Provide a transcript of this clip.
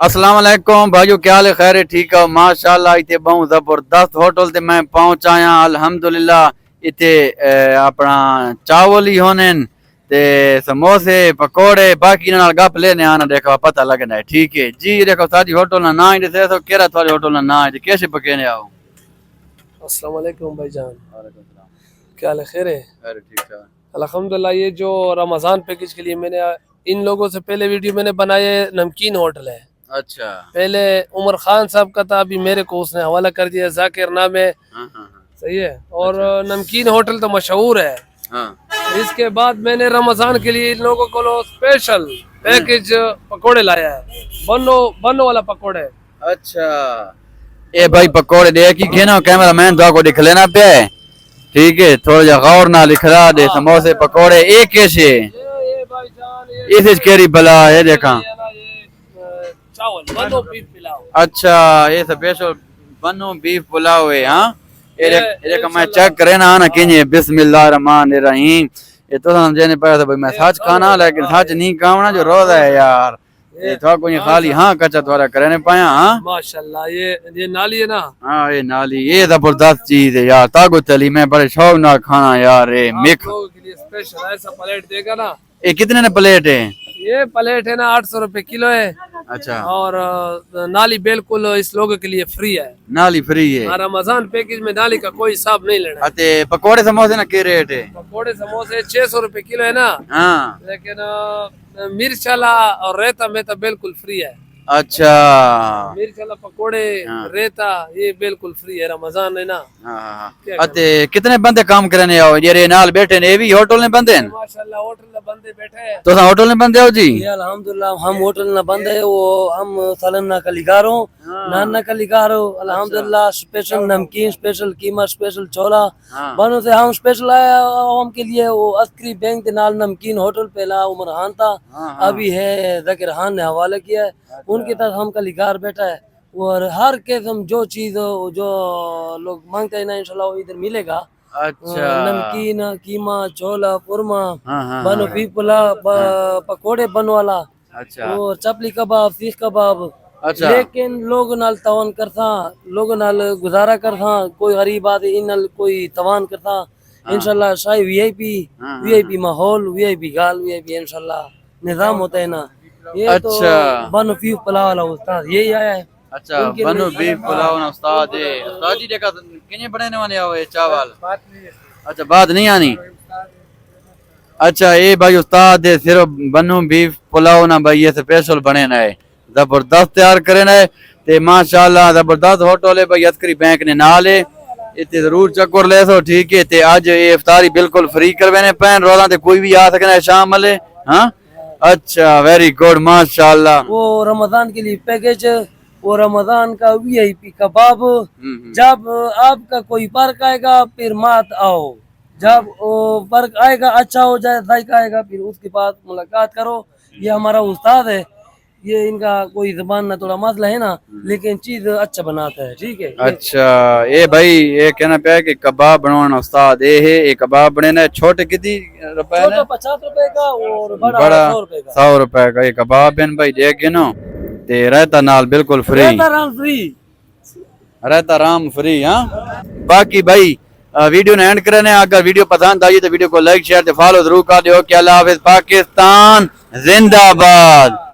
अस्सलाम वालेकुम भाइयों, क्या हाल है? खैर है? ठीक है माशाल्लाह। इतने बहुत जबरदस्त होटल ते मैं पहुंच आया अल्हम्दुलिल्लाह। इतने अपना चावल ही होने ते समोसे पकोड़े बाकी नाल गप लेने आना देखो पता लगना है। ठीक है जी, देखो सारी होटल ना नाम दसे तो केरा थारे होटल ना नाम है कैसे पकेने आओ। अस्सलाम वालेकुम भाईजान, वालेकुम सलाम। क्या हाल है? खैर है? खैर ठीक ठाक। अल्हम्दुलिल्लाह। ये जो रमज़ान पैकेज के लिए मैंने इन लोगों से पहले वीडियो मैंने बनाए, नमकीन होटल है। अच्छा। पहले उमर खान साहब का था, अभी मेरे को उसने हवाला कर दिया, जाकिर नाम है। हाँ। सही है। और नमकीन होटल तो मशहूर है। हाँ। इसके बाद मैंने रमज़ान के लिए इन लोगों को स्पेशल पैकेज पकोड़े लाया है, बनो वाला पकोड़े। अच्छा ए भाई पकोड़े देख ही ना कैमरा मैन तो को दिख लेना पे। ठीक है थोड़ा जा गौर ना लिखला दे। समोसे पकोड़े एक कैसे ये भाईजान इस केरी भला है देखा। चावल बनो बीफ पिलाओ। अच्छा ये स्पेशल बनो बीफ पुलाव है। हाँ ये ये मैं चेक करे ना ना किन्हे बिस्मिल्लाह रहमान रहीम। ये तो समझने पाया था भाई मैं सच खाना लेकिन सच नहीं खाना जो रोजा है यार। ये तो कोई खाली हाँ कच्चा द्वारा करने पाया। हाँ माशाल्लाह। ये नाली है ना। हाँ ये नाली ये जबरदस्त चीज है यार। ताकत चली मैं बड़े शौक ना खाना यार। ये आप मिक लोगों के लिए स्पेशल ऐसा प्लेट देगा ना। ये कितने ने प्लेट है? ये प्लेट है ना 800 रुपए किलो है। अच्छा और नाली बिल्कुल इस लोगों के लिए फ्री है। नाली फ्री है। और रमजान पैकेज में नाली का कोई हिसाब नहीं लेना है। अते पकोड़े समोसे ना के रेट है? पकोड़े समोसे 600 रुपए किलो है ना। हाँ लेकिन मिर्च वाला और रेता में तो बिल्कुल फ्री है। अच्छा मिर्च वाला पकोड़े हाँ। रेता ये बिल्कुल फ्री है, रमजान है ना। हाँ। क्या अते कितने बंदे काम करने आओ ये नाल बैठे ने? ये भी होटल में बंदे हैं? माशाल्लाह होटल में बंदे बैठे हैं। तो होटल में बंदे हो जी? अल्हम्दुलिल्लाह हम होटल ना बंद है वो हम सलन ना कलिकारो नाना कलिकारो अल्हम्दुलिल्लाह। स्पेशल नमकीन, स्पेशल कीमा, स्पेशल छोला हाँ। बनो से हम स्पेशल आया हम के लिए। वो अस्करी बैंक के नाल नमकीन होटल पहला उमर खान था, हाँ। अभी है जाकिर खान ने हवाला किया है। उनके तहत हम कलिकार बैठा है और हर किस्म जो चीज जो लोग मांगते हैं ना इंशाल्लाह वो इधर मिलेगा। अच्छा नमकीन, कीमा, छोला, पुरमा, हाँ। बनो भी पकोड़े बन वाला अच्छा और चपली कबाब, सीख कबाब। अच्छा लेकिन लोग नाल तवान करता, लोग नाल गुजारा करता, कोई गरीब आदमी इन नाल कोई तवान करता। इंशाल्लाह शाही वीआईपी माहौल, वीआईपी गाल, वीआईपी इंशाल्लाह निजाम होता है ना। ये अच्छा। तो बनो फीफ पुलाव वाला उस्ताद यही आया है। अच्छा बनो बीफ पुलाव ना उस्ताद है। उस्ताद जी देखा किने बनाने वाले आओ ये चावल? अच्छा बात नहीं आनी। अच्छा ये भाई उस्ताद है सिर्फ बनो बीफ पुलाव ना भाई ये स्पेशल बने ना है जबरदस्त तैयार करे ना है ते माशाल्लाह जबरदस्त होटल है भाई। अस्करी बैंक ने नाल है इतने जरूर चक्कर ले सो। ठीक है ते आज ये इफ्तारी बिल्कुल फ्री करवाने पैन रोजा ते कोई भी आ सकना है शाम वाले। हाँ अच्छा वेरी गुड माशाल्लाह। वो रमजान के लिए पैकेज, वो रमजान का वीआईपी कबाब। जब आपका कोई फर्क आएगा फिर मत आओ, जब वो फर्क आएगा अच्छा हो जाए जायका आएगा फिर उसके बाद मुलाकात करो। ये हमारा उस्ताद है, ये इनका कोई जबान ना थोड़ा मसला है ना लेकिन चीज अच्छा बनाता है। ठीक है। अच्छा ये भाई ये कहना पे है कि कबाब बनाना उस्ताद ये है। ये कबाब बने छोटे कितनी रुपए छोटा 50 रुपए का और बड़ा बड़ा 100 रुपए का। 100 रुपए का ये कबाब है भाई देख के ना ते रहता नाल बिल्कुल फ्री रहता राम फ्री। हाँ बाकी भाई वीडियो ने एंड करने अगर वीडियो पसंद आई तो वीडियो को लाइक शेयर फॉलो जरूर कर दियो। कि अल्लाह हाफिज, पाकिस्तान जिंदाबाद।